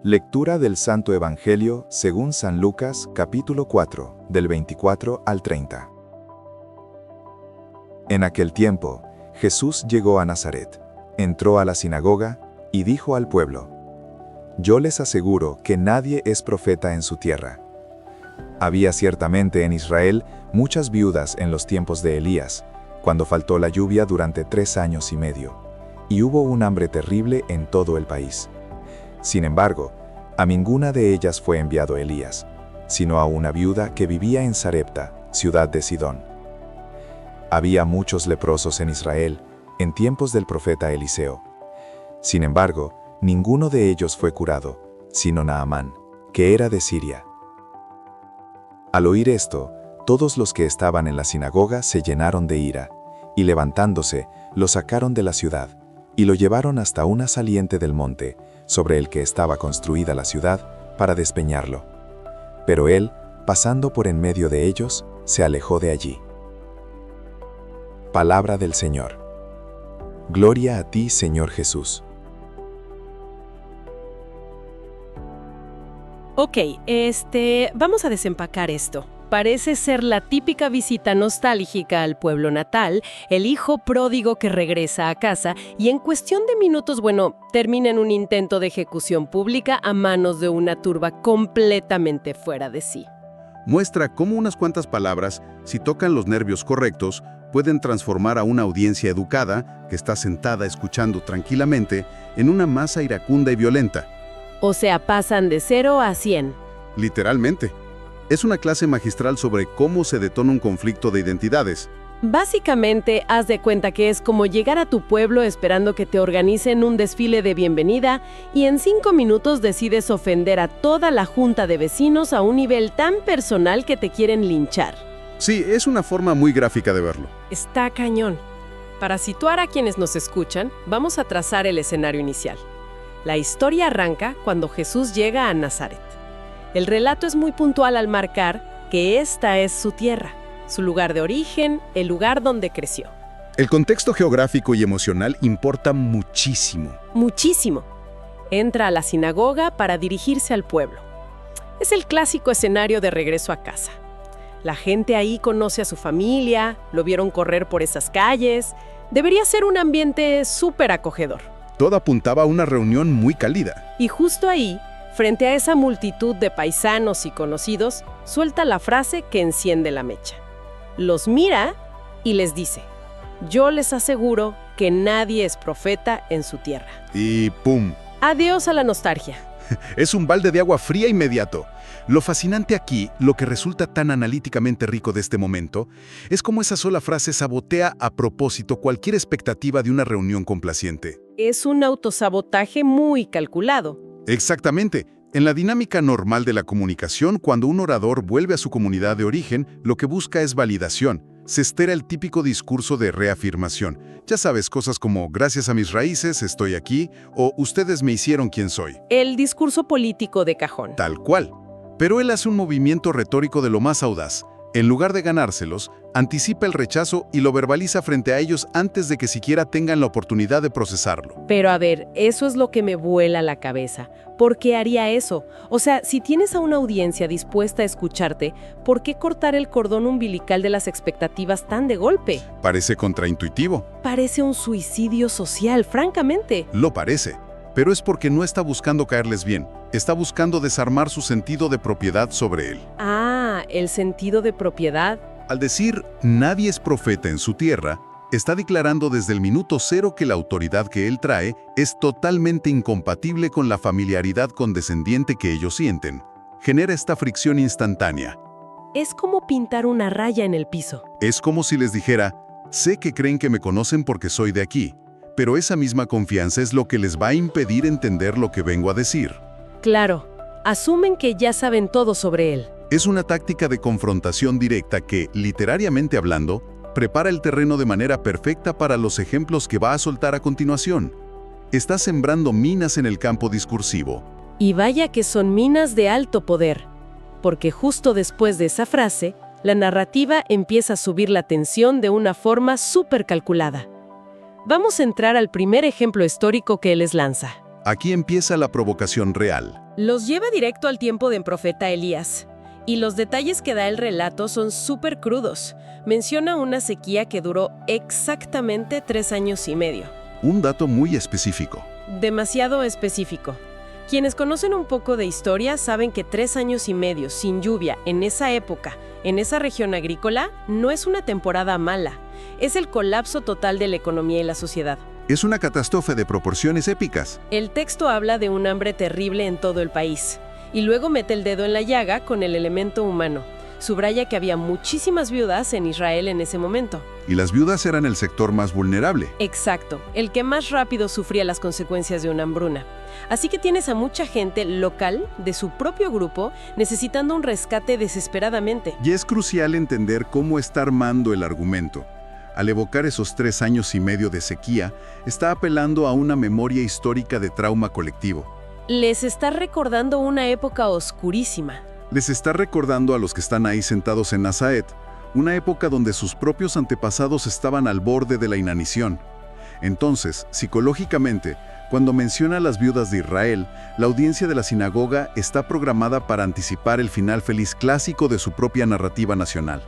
Lectura del Santo Evangelio según San Lucas, capítulo 4, del 24 al 30. En aquel tiempo, Jesús llegó a Nazaret, entró a la sinagoga y dijo al pueblo: «Yo les aseguro que nadie es profeta en su tierra». Había ciertamente en Israel muchas viudas en los tiempos de Elías, cuando faltó la lluvia durante 3 años y medio, y hubo un hambre terrible en todo el país. Sin embargo, a ninguna de ellas fue enviado Elías, sino a una viuda que vivía en Sarepta, ciudad de Sidón. Había muchos leprosos en Israel, en tiempos del profeta Eliseo. Sin embargo, ninguno de ellos fue curado, sino Naamán, que era de Siria. Al oír esto, todos los que estaban en la sinagoga se llenaron de ira, y levantándose, lo sacaron de la ciudad, y lo llevaron hasta una saliente del monte, sobre el que estaba construida la ciudad, para despeñarlo. Pero él, pasando por en medio de ellos, se alejó de allí. Palabra del Señor. Gloria a ti, Señor Jesús. Ok, vamos a desempacar esto. Parece ser la típica visita nostálgica al pueblo natal, el hijo pródigo que regresa a casa y en cuestión de minutos, termina en un intento de ejecución pública a manos de una turba completamente fuera de sí. Muestra cómo unas cuantas palabras, si tocan los nervios correctos, pueden transformar a una audiencia educada, que está sentada escuchando tranquilamente, en una masa iracunda y violenta. O sea, pasan de 0 a 100. Literalmente. Es una clase magistral sobre cómo se detona un conflicto de identidades. Básicamente, haz de cuenta que es como llegar a tu pueblo esperando que te organicen un desfile de bienvenida y en 5 minutos decides ofender a toda la junta de vecinos a un nivel tan personal que te quieren linchar. Sí, es una forma muy gráfica de verlo. Está cañón. Para situar a quienes nos escuchan, vamos a trazar el escenario inicial. La historia arranca cuando Jesús llega a Nazaret. El relato es muy puntual al marcar que esta es su tierra, su lugar de origen, el lugar donde creció. El contexto geográfico y emocional importa muchísimo. Muchísimo. Entra a la sinagoga para dirigirse al pueblo. Es el clásico escenario de regreso a casa. La gente ahí conoce a su familia, lo vieron correr por esas calles. Debería ser un ambiente súper acogedor. Todo apuntaba a una reunión muy cálida. Y justo ahí, frente a esa multitud de paisanos y conocidos, suelta la frase que enciende la mecha. Los mira y les dice: «Yo les aseguro que nadie es profeta en su tierra». Y ¡pum! Adiós a la nostalgia. Es un balde de agua fría inmediato. Lo fascinante aquí, lo que resulta tan analíticamente rico de este momento, es cómo esa sola frase sabotea a propósito cualquier expectativa de una reunión complaciente. Es un autosabotaje muy calculado. Exactamente. En la dinámica normal de la comunicación, cuando un orador vuelve a su comunidad de origen, lo que busca es validación. Se espera el típico discurso de reafirmación. Ya sabes, cosas como «gracias a mis raíces, estoy aquí» o «ustedes me hicieron quien soy». El discurso político de cajón. Tal cual. Pero él hace un movimiento retórico de lo más audaz. En lugar de ganárselos, anticipa el rechazo y lo verbaliza frente a ellos antes de que siquiera tengan la oportunidad de procesarlo. Pero a ver, eso es lo que me vuela la cabeza. ¿Por qué haría eso? O sea, si tienes a una audiencia dispuesta a escucharte, ¿por qué cortar el cordón umbilical de las expectativas tan de golpe? Parece contraintuitivo. Parece un suicidio social, francamente. Lo parece. Pero es porque no está buscando caerles bien. Está buscando desarmar su sentido de propiedad sobre él. Ah, el sentido de propiedad. Al decir «nadie es profeta en su tierra», está declarando desde el minuto 0 que la autoridad que él trae es totalmente incompatible con la familiaridad condescendiente que ellos sienten. Genera esta fricción instantánea. Es como pintar una raya en el piso. Es como si les dijera: «sé que creen que me conocen porque soy de aquí», pero esa misma confianza es lo que les va a impedir entender lo que vengo a decir. Claro, asumen que ya saben todo sobre él. Es una táctica de confrontación directa que, literariamente hablando, prepara el terreno de manera perfecta para los ejemplos que va a soltar a continuación. Está sembrando minas en el campo discursivo. Y vaya que son minas de alto poder, porque justo después de esa frase, la narrativa empieza a subir la tensión de una forma súper calculada. Vamos a entrar al primer ejemplo histórico que él les lanza. Aquí empieza la provocación real. Los lleva directo al tiempo del profeta Elías. Y los detalles que da el relato son súper crudos. Menciona una sequía que duró exactamente 3 años y medio. Un dato muy específico. Demasiado específico. Quienes conocen un poco de historia saben que 3 años y medio sin lluvia en esa época, en esa región agrícola, no es una temporada mala. Es el colapso total de la economía y la sociedad. Es una catástrofe de proporciones épicas. El texto habla de un hambre terrible en todo el país. Y luego mete el dedo en la llaga con el elemento humano. Subraya que había muchísimas viudas en Israel en ese momento. Y las viudas eran el sector más vulnerable. Exacto, el que más rápido sufría las consecuencias de una hambruna. Así que tienes a mucha gente local, de su propio grupo, necesitando un rescate desesperadamente. Y es crucial entender cómo está armando el argumento. Al evocar esos 3 años y medio de sequía, está apelando a una memoria histórica de trauma colectivo. Les está recordando una época oscurísima. Les está recordando a los que están ahí sentados en Nazaret, una época donde sus propios antepasados estaban al borde de la inanición. Entonces, psicológicamente, cuando menciona a las viudas de Israel, la audiencia de la sinagoga está programada para anticipar el final feliz clásico de su propia narrativa nacional.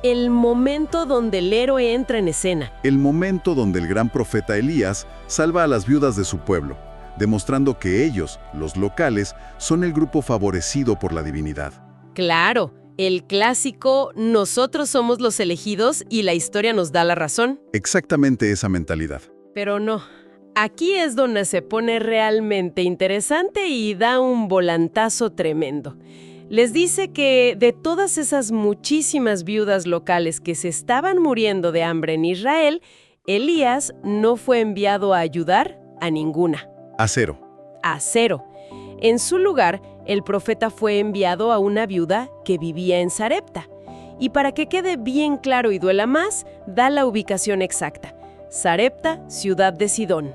El momento donde el héroe entra en escena. El momento donde el gran profeta Elías salva a las viudas de su pueblo, demostrando que ellos, los locales, son el grupo favorecido por la divinidad. Claro, el clásico "nosotros somos los elegidos y la historia nos da la razón". Exactamente esa mentalidad. Pero no. Aquí es donde se pone realmente interesante y da un volantazo tremendo. Les dice que de todas esas muchísimas viudas locales que se estaban muriendo de hambre en Israel, Elías no fue enviado a ayudar a ninguna. A cero. A cero. En su lugar, el profeta fue enviado a una viuda que vivía en Sarepta. Y para que quede bien claro y duela más, da la ubicación exacta. Sarepta, ciudad de Sidón.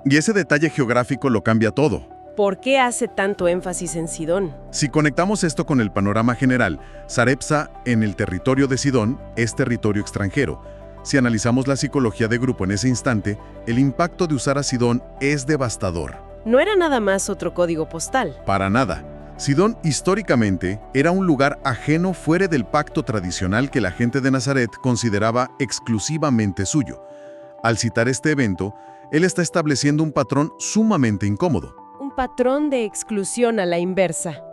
Y ese detalle geográfico lo cambia todo. ¿Por qué hace tanto énfasis en Sidón? Si conectamos esto con el panorama general, Sarepta, en el territorio de Sidón, es territorio extranjero. Si analizamos la psicología de grupo en ese instante, el impacto de usar a Sidón es devastador. No era nada más otro código postal. Para nada. Sidón, históricamente, era un lugar ajeno fuera del pacto tradicional que la gente de Nazaret consideraba exclusivamente suyo. Al citar este evento, él está estableciendo un patrón sumamente incómodo. Un patrón de exclusión a la inversa.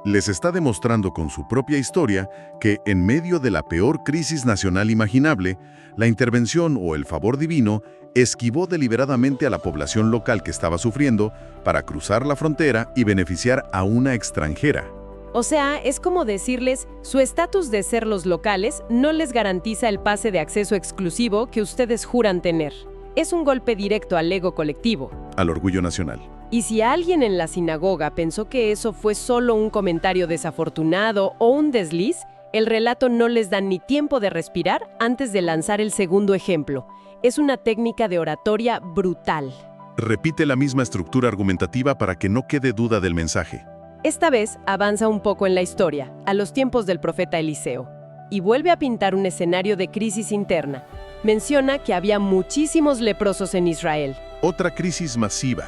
Les está demostrando con su propia historia que, en medio de la peor crisis nacional imaginable, la intervención o el favor divino esquivó deliberadamente a la población local que estaba sufriendo para cruzar la frontera y beneficiar a una extranjera. O sea, es como decirles, su estatus de ser los locales no les garantiza el pase de acceso exclusivo que ustedes juran tener. Es un golpe directo al ego colectivo. Al orgullo nacional. Y si alguien en la sinagoga pensó que eso fue solo un comentario desafortunado o un desliz, el relato no les da ni tiempo de respirar antes de lanzar el segundo ejemplo. Es una técnica de oratoria brutal. Repite la misma estructura argumentativa para que no quede duda del mensaje. Esta vez avanza un poco en la historia, a los tiempos del profeta Eliseo, y vuelve a pintar un escenario de crisis interna. Menciona que había muchísimos leprosos en Israel. Otra crisis masiva.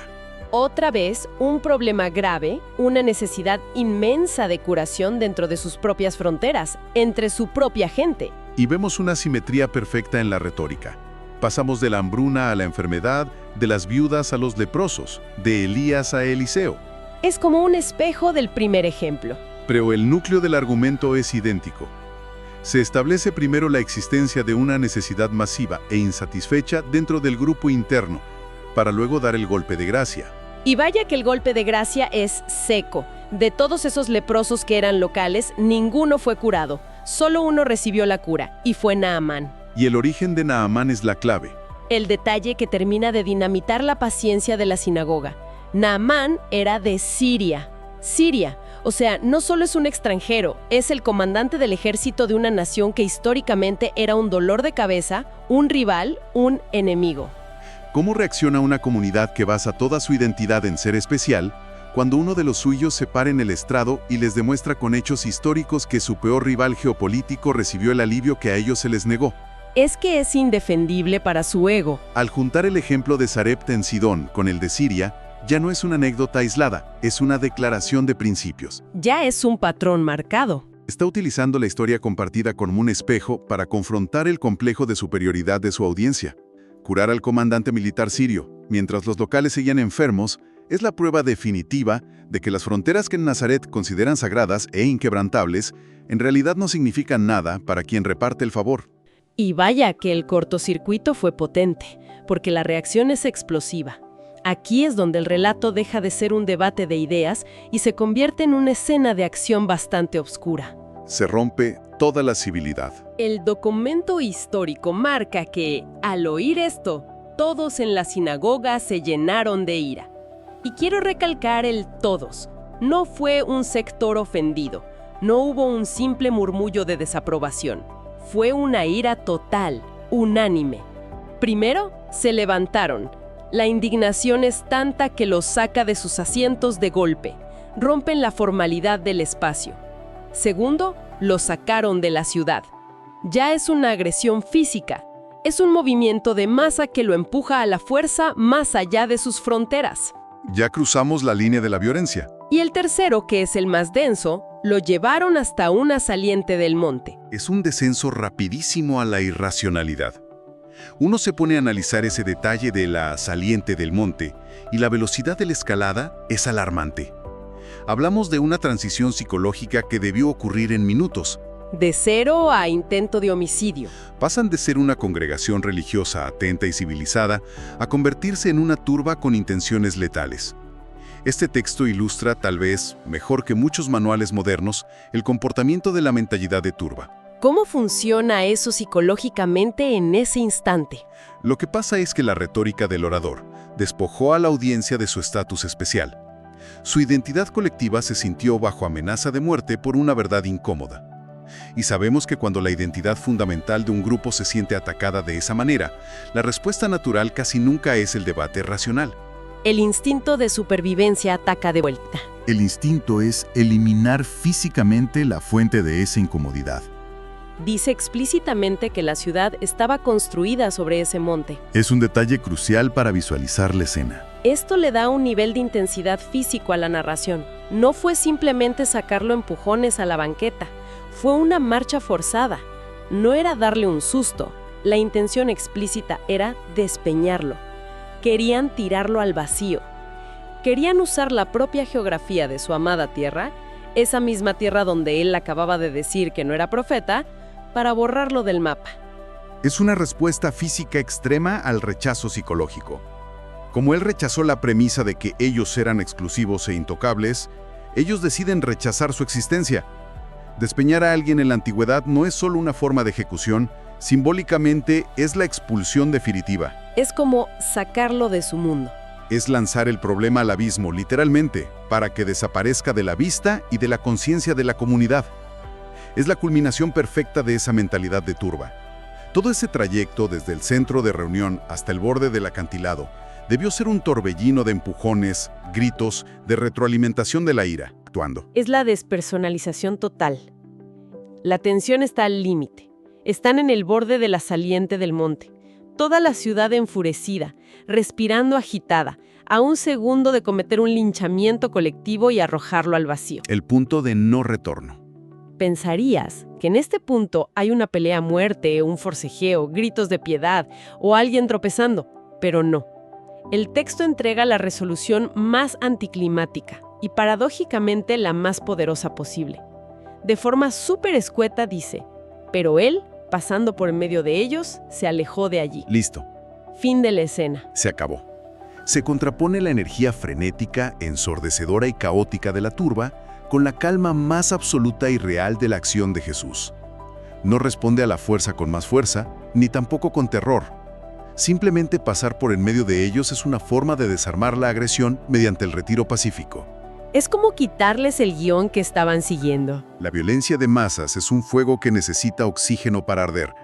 Otra vez, un problema grave, una necesidad inmensa de curación dentro de sus propias fronteras, entre su propia gente. Y vemos una simetría perfecta en la retórica. Pasamos de la hambruna a la enfermedad, de las viudas a los leprosos, de Elías a Eliseo. Es como un espejo del primer ejemplo. Pero el núcleo del argumento es idéntico. Se establece primero la existencia de una necesidad masiva e insatisfecha dentro del grupo interno, para luego dar el golpe de gracia. Y vaya que el golpe de gracia es seco. De todos esos leprosos que eran locales, ninguno fue curado. Solo uno recibió la cura, y fue Naamán. Y el origen de Naamán es la clave. El detalle que termina de dinamitar la paciencia de la sinagoga. Naamán era de Siria. Siria, o sea, no solo es un extranjero, es el comandante del ejército de una nación que históricamente era un dolor de cabeza, un rival, un enemigo. ¿Cómo reacciona una comunidad que basa toda su identidad en ser especial cuando uno de los suyos se para en el estrado y les demuestra con hechos históricos que su peor rival geopolítico recibió el alivio que a ellos se les negó? Es que es indefendible para su ego. Al juntar el ejemplo de Sarepta en Sidón con el de Siria, Ya no es una anécdota aislada, es una declaración de principios. Ya es un patrón marcado. Está utilizando la historia compartida como un espejo para confrontar el complejo de superioridad de su audiencia. Curar al comandante militar sirio, mientras los locales seguían enfermos, es la prueba definitiva de que las fronteras que en Nazaret consideran sagradas e inquebrantables, en realidad no significan nada para quien reparte el favor. Y vaya que el cortocircuito fue potente, porque la reacción es explosiva. Aquí es donde el relato deja de ser un debate de ideas y se convierte en una escena de acción bastante oscura. Se rompe toda la civilidad. El documento histórico marca que, al oír esto, todos en la sinagoga se llenaron de ira. Y quiero recalcar el todos. No fue un sector ofendido, no hubo un simple murmullo de desaprobación. Fue una ira total, unánime. Primero, se levantaron. La indignación es tanta que los saca de sus asientos de golpe. Rompen la formalidad del espacio. Segundo, los sacaron de la ciudad. Ya es una agresión física. Es un movimiento de masa que lo empuja a la fuerza más allá de sus fronteras. Ya cruzamos la línea de la violencia. Y el tercero, que es el más denso, lo llevaron hasta una saliente del monte. Es un descenso rapidísimo a la irracionalidad. Uno se pone a analizar ese detalle de la saliente del monte y la velocidad de la escalada es alarmante. Hablamos de una transición psicológica que debió ocurrir en minutos. De cero a intento de homicidio. Pasan de ser una congregación religiosa atenta y civilizada a convertirse en una turba con intenciones letales. Este texto ilustra, tal vez, mejor que muchos manuales modernos, el comportamiento de la mentalidad de turba. ¿Cómo funciona eso psicológicamente en ese instante? Lo que pasa es que la retórica del orador despojó a la audiencia de su estatus especial. Su identidad colectiva se sintió bajo amenaza de muerte por una verdad incómoda. Y sabemos que cuando la identidad fundamental de un grupo se siente atacada de esa manera, la respuesta natural casi nunca es el debate racional. El instinto de supervivencia ataca de vuelta. El instinto es eliminar físicamente la fuente de esa incomodidad. Dice explícitamente que la ciudad estaba construida sobre ese monte. Es un detalle crucial para visualizar la escena. Esto le da un nivel de intensidad físico a la narración. No fue simplemente sacarlo a empujones a la banqueta. Fue una marcha forzada. No era darle un susto. La intención explícita era despeñarlo. Querían tirarlo al vacío. Querían usar la propia geografía de su amada tierra, esa misma tierra donde él acababa de decir que no era profeta, para borrarlo del mapa. Es una respuesta física extrema al rechazo psicológico. Como él rechazó la premisa de que ellos eran exclusivos e intocables, ellos deciden rechazar su existencia. Despeñar a alguien en la antigüedad no es solo una forma de ejecución, simbólicamente es la expulsión definitiva. Es como sacarlo de su mundo. Es lanzar el problema al abismo, literalmente, para que desaparezca de la vista y de la conciencia de la comunidad. Es la culminación perfecta de esa mentalidad de turba. Todo ese trayecto, desde el centro de reunión hasta el borde del acantilado, debió ser un torbellino de empujones, gritos, de retroalimentación de la ira, actuando. Es la despersonalización total. La tensión está al límite. Están en el borde de la saliente del monte. Toda la ciudad enfurecida, respirando agitada, a un segundo de cometer un linchamiento colectivo y arrojarlo al vacío. El punto de no retorno. Pensarías que en este punto hay una pelea a muerte, un forcejeo, gritos de piedad o alguien tropezando, pero no. El texto entrega la resolución más anticlimática y paradójicamente la más poderosa posible. De forma súper escueta dice, pero él, pasando por en medio de ellos, se alejó de allí. Listo. Fin de la escena. Se acabó. Se contrapone la energía frenética, ensordecedora y caótica de la turba con la calma más absoluta y real de la acción de Jesús. No responde a la fuerza con más fuerza, ni tampoco con terror. Simplemente pasar por en medio de ellos es una forma de desarmar la agresión mediante el retiro pacífico. Es como quitarles el guión que estaban siguiendo. La violencia de masas es un fuego que necesita oxígeno para arder.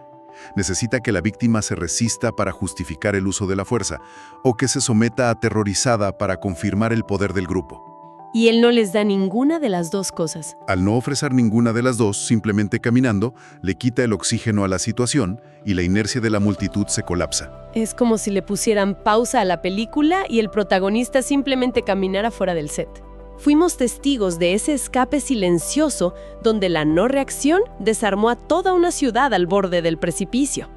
Necesita que la víctima se resista para justificar el uso de la fuerza, o que se someta aterrorizada para confirmar el poder del grupo. Y él no les da ninguna de las dos cosas. Al no ofrecer ninguna de las dos, simplemente caminando, le quita el oxígeno a la situación y la inercia de la multitud se colapsa. Es como si le pusieran pausa a la película y el protagonista simplemente caminara fuera del set. Fuimos testigos de ese escape silencioso donde la no reacción desarmó a toda una ciudad al borde del precipicio.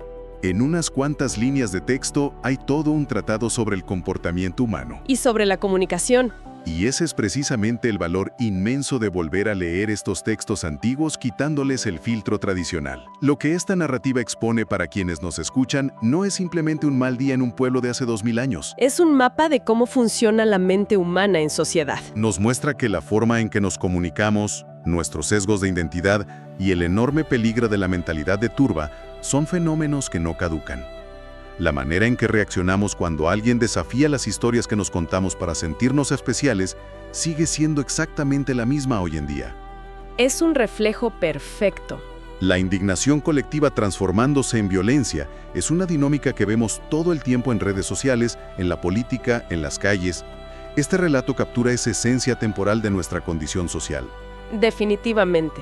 En unas cuantas líneas de texto hay todo un tratado sobre el comportamiento humano. Y sobre la comunicación. Y ese es precisamente el valor inmenso de volver a leer estos textos antiguos quitándoles el filtro tradicional. Lo que esta narrativa expone para quienes nos escuchan no es simplemente un mal día en un pueblo de hace 2000 años. Es un mapa de cómo funciona la mente humana en sociedad. Nos muestra que la forma en que nos comunicamos, nuestros sesgos de identidad y el enorme peligro de la mentalidad de turba son fenómenos que no caducan. La manera en que reaccionamos cuando alguien desafía las historias que nos contamos para sentirnos especiales sigue siendo exactamente la misma hoy en día. Es un reflejo perfecto. La indignación colectiva transformándose en violencia es una dinámica que vemos todo el tiempo en redes sociales, en la política, en las calles. Este relato captura esa esencia temporal de nuestra condición social. Definitivamente.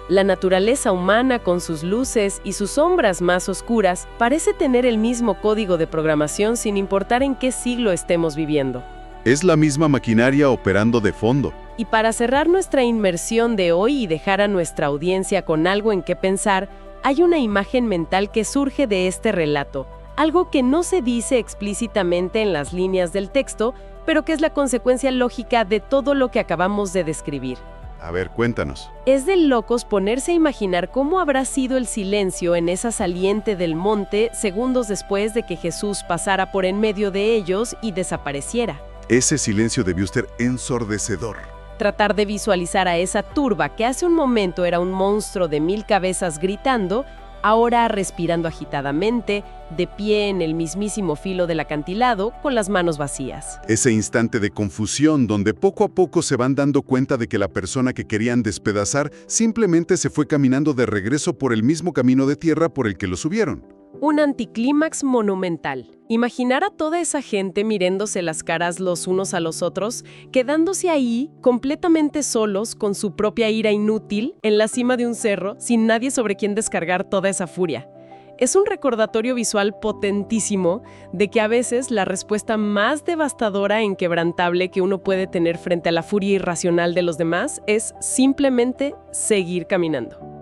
La naturaleza humana, con sus luces y sus sombras más oscuras, parece tener el mismo código de programación sin importar en qué siglo estemos viviendo. Es la misma maquinaria operando de fondo. Y para cerrar nuestra inmersión de hoy y dejar a nuestra audiencia con algo en qué pensar, hay una imagen mental que surge de este relato, algo que no se dice explícitamente en las líneas del texto, pero que es la consecuencia lógica de todo lo que acabamos de describir. A ver, cuéntanos. Es de locos ponerse a imaginar cómo habrá sido el silencio en esa saliente del monte segundos después de que Jesús pasara por en medio de ellos y desapareciera. Ese silencio debió ser ensordecedor. Tratar de visualizar a esa turba que hace un momento era un monstruo de 1000 cabezas gritando, ahora respirando agitadamente, de pie en el mismísimo filo del acantilado, con las manos vacías. Ese instante de confusión donde poco a poco se van dando cuenta de que la persona que querían despedazar simplemente se fue caminando de regreso por el mismo camino de tierra por el que lo subieron. Un anticlímax monumental. Imaginar a toda esa gente mirándose las caras los unos a los otros, quedándose ahí completamente solos con su propia ira inútil en la cima de un cerro, sin nadie sobre quien descargar toda esa furia. Es un recordatorio visual potentísimo de que a veces la respuesta más devastadora e inquebrantable que uno puede tener frente a la furia irracional de los demás es simplemente seguir caminando.